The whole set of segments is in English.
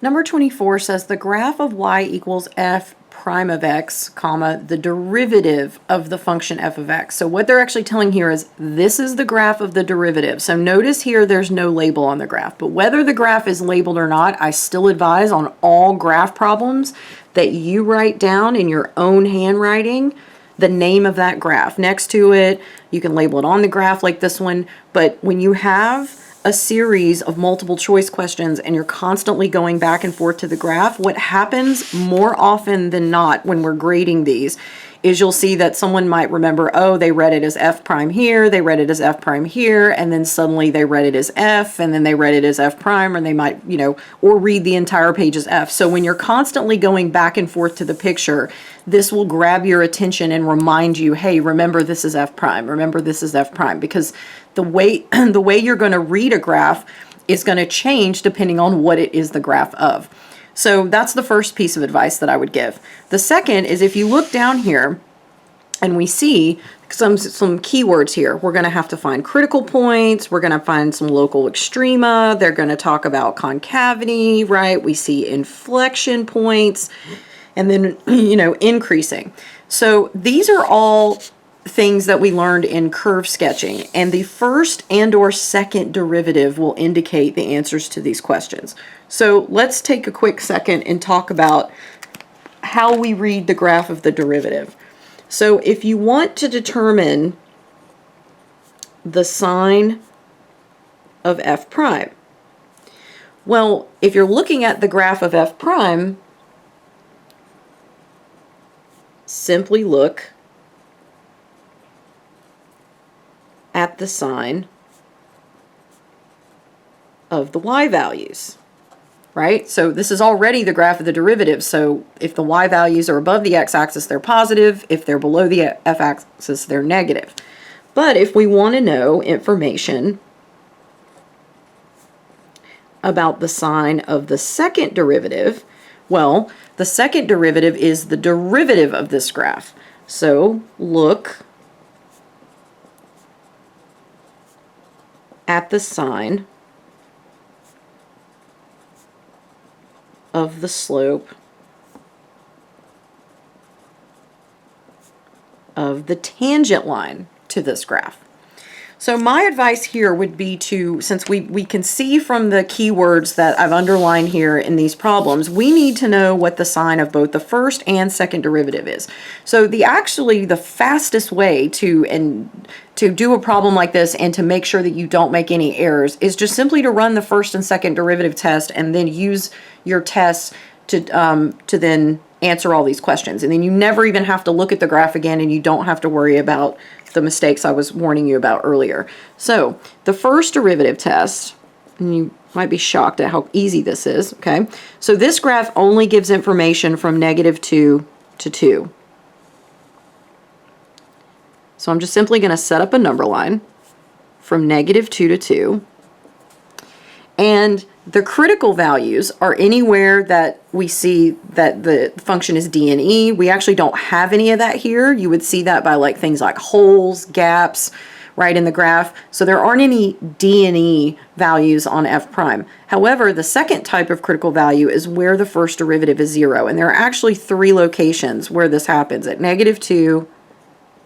Number 24 says the graph of y equals f prime of x, comma, the derivative of the function f of x. So what they're actually telling here is this is the graph of the derivative. So notice here there's no label on the graph, but whether the graph is labeled or not, I still advise on all graph problems that you write down in your own handwriting the name of that graph next to it. You can label it on the graph like this one, but when you have a series of multiple choice questions and you're constantly going back and forth to the graph, what happens more often than not when we're grading these is you'll see that someone might remember, oh, they read it as f prime here, they read it as f prime here, and then suddenly they read it as f, and then they read it as f prime, or they might, or read the entire page as f. So when you're constantly going back and forth to the picture, this will grab your attention and remind you, hey, remember this is f prime, remember this is f prime, because the way you're going to read a graph is going to change depending on what it is the graph of. So that's the first piece of advice that I would give. The second is if you look down here and we see some keywords here, we're going to have to find critical points, we're going to find some local extrema, they're going to talk about concavity, right? We see inflection points, and then, increasing. So these are all things that we learned in curve sketching, and the first and or second derivative will indicate the answers to these questions. So let's take a quick second and talk about how we read the graph of the derivative. So if you want to determine the sign of f prime, well, if you're looking at the graph of f prime, simply look at the sign of the y values, right? So this is already the graph of the derivative. So if the y values are above the x-axis, they're positive. If they're below the f-axis, they're negative. But if we want to know information about the sign of the second derivative, well, the second derivative is the derivative of this graph. So look at the sign of the slope of the tangent line to this graph. So my advice here would be to, since we can see from the keywords that I've underlined here in these problems, we need to know what the sign of both the first and second derivative is. So the fastest way to do a problem like this and to make sure that you don't make any errors is just simply to run the first and second derivative test and then use your tests to then answer all these questions. And then you never even have to look at the graph again, and you don't have to worry about the mistakes I was warning you about earlier. So the first derivative test, and you might be shocked at how easy this is, okay? So this graph only gives information from -2 to 2. So I'm just simply going to set up a number line from -2 to 2. And the critical values are anywhere that we see that the function is D and E. We actually don't have any of that here. You would see that by things like holes, gaps, right in the graph. So there aren't any D and E values on f prime. However, the second type of critical value is where the first derivative is 0. And there are actually 3 locations where this happens: at -2,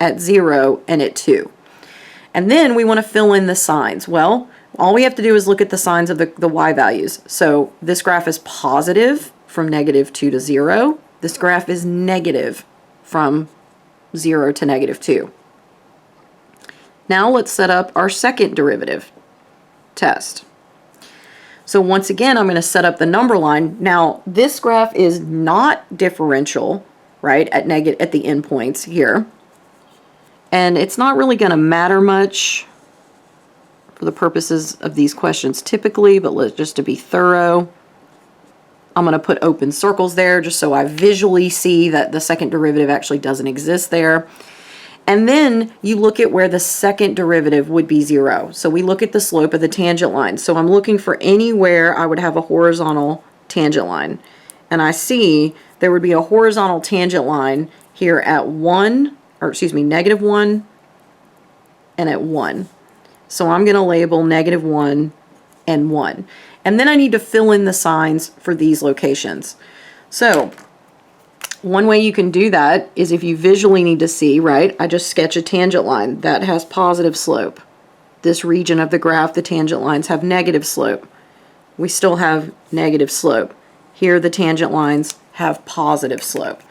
at 0, and at 2. And then we want to fill in the signs. Well, all we have to do is look at the signs of the y values. So this graph is positive from -2 to 0. This graph is negative from 0 to -2. Now let's set up our second derivative test. So once again, I'm going to set up the number line. Now this graph is not differential, right, at the endpoints here. And it's not really going to matter much for the purposes of these questions typically, but just to be thorough, I'm going to put open circles there just so I visually see that the second derivative actually doesn't exist there. And then you look at where the second derivative would be 0. So we look at the slope of the tangent line. So I'm looking for anywhere I would have a horizontal tangent line. And I see there would be a horizontal tangent line here at -1 and at 1. So I'm going to label -1 and 1. And then I need to fill in the signs for these locations. So one way you can do that is if you visually need to see, right, I just sketch a tangent line that has positive slope. This region of the graph, the tangent lines have negative slope. We still have negative slope. Here the tangent lines have positive slope.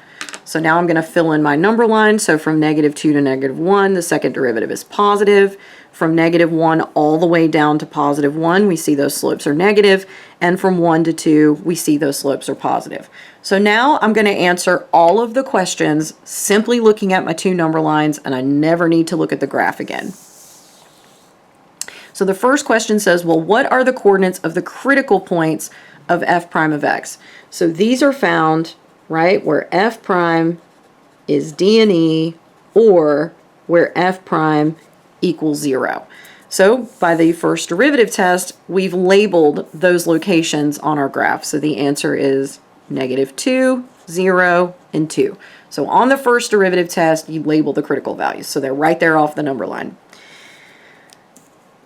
So now I'm going to fill in my number line. So from -2 to -1, the second derivative is positive. From -1 all the way down to +1, we see those slopes are negative. And from 1 to 2, we see those slopes are positive. So now I'm going to answer all of the questions simply looking at my two number lines, and I never need to look at the graph again. So the first question says, well, what are the coordinates of the critical points of f prime of x? So these are found, right, where f prime is D and E, or where f prime equals 0. So by the first derivative test, we've labeled those locations on our graph. So the answer is -2, 0, and 2. So on the first derivative test, you label the critical values. So they're right there off the number line.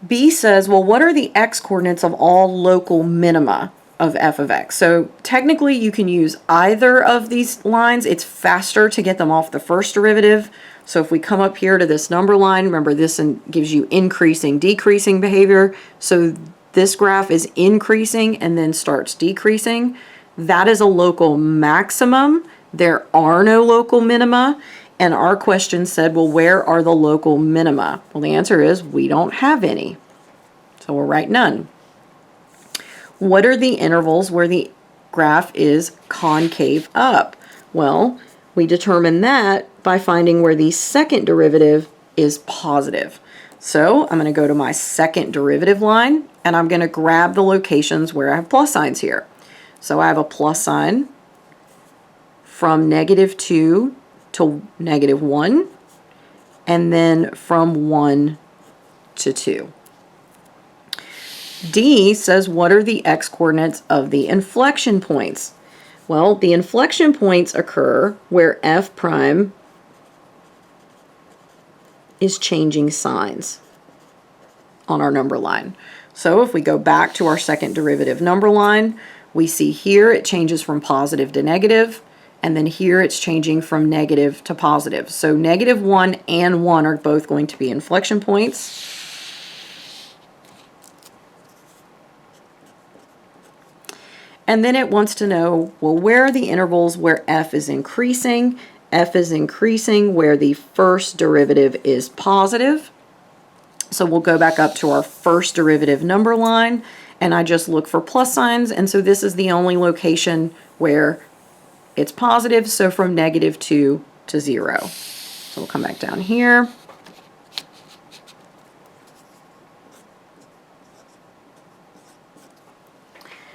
B says, well, what are the x coordinates of all local minima of f of x? So technically you can use either of these lines. It's faster to get them off the first derivative. So if we come up here to this number line, remember this gives you increasing, decreasing behavior. So this graph is increasing and then starts decreasing. That is a local maximum. There are no local minima. And our question said, well, where are the local minima? Well, the answer is we don't have any. So we'll write none. What are the intervals where the graph is concave up? Well, we determine that by finding where the second derivative is positive. So I'm going to go to my second derivative line, and I'm going to grab the locations where I have plus signs here. So I have a plus sign from -2 to -1, and then from 1 to 2. D says, what are the x coordinates of the inflection points? Well, the inflection points occur where f prime is changing signs on our number line. So if we go back to our second derivative number line, we see here it changes from positive to negative, and then here it's changing from negative to positive. So -1 and 1 are both going to be inflection points. And then it wants to know, well, where are the intervals where f is increasing? F is increasing where the first derivative is positive. So we'll go back up to our first derivative number line, and I just look for plus signs, and so this is the only location where it's positive, so from -2 to 0. So we'll come back down here.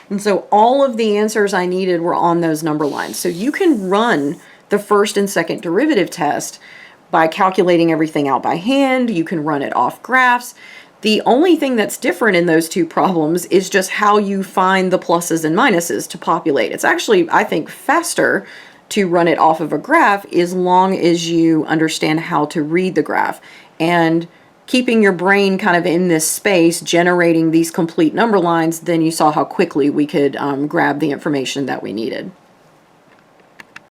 And so all of the answers I needed were on those number lines. So you can run the first and second derivative test by calculating everything out by hand. You can run it off graphs. The only thing that's different in those two problems is just how you find the pluses and minuses to populate. It's actually, I think, faster to run it off of a graph as long as you understand how to read the graph. And keeping your brain kind of in this space, generating these complete number lines, then you saw how quickly we could grab the information that we needed.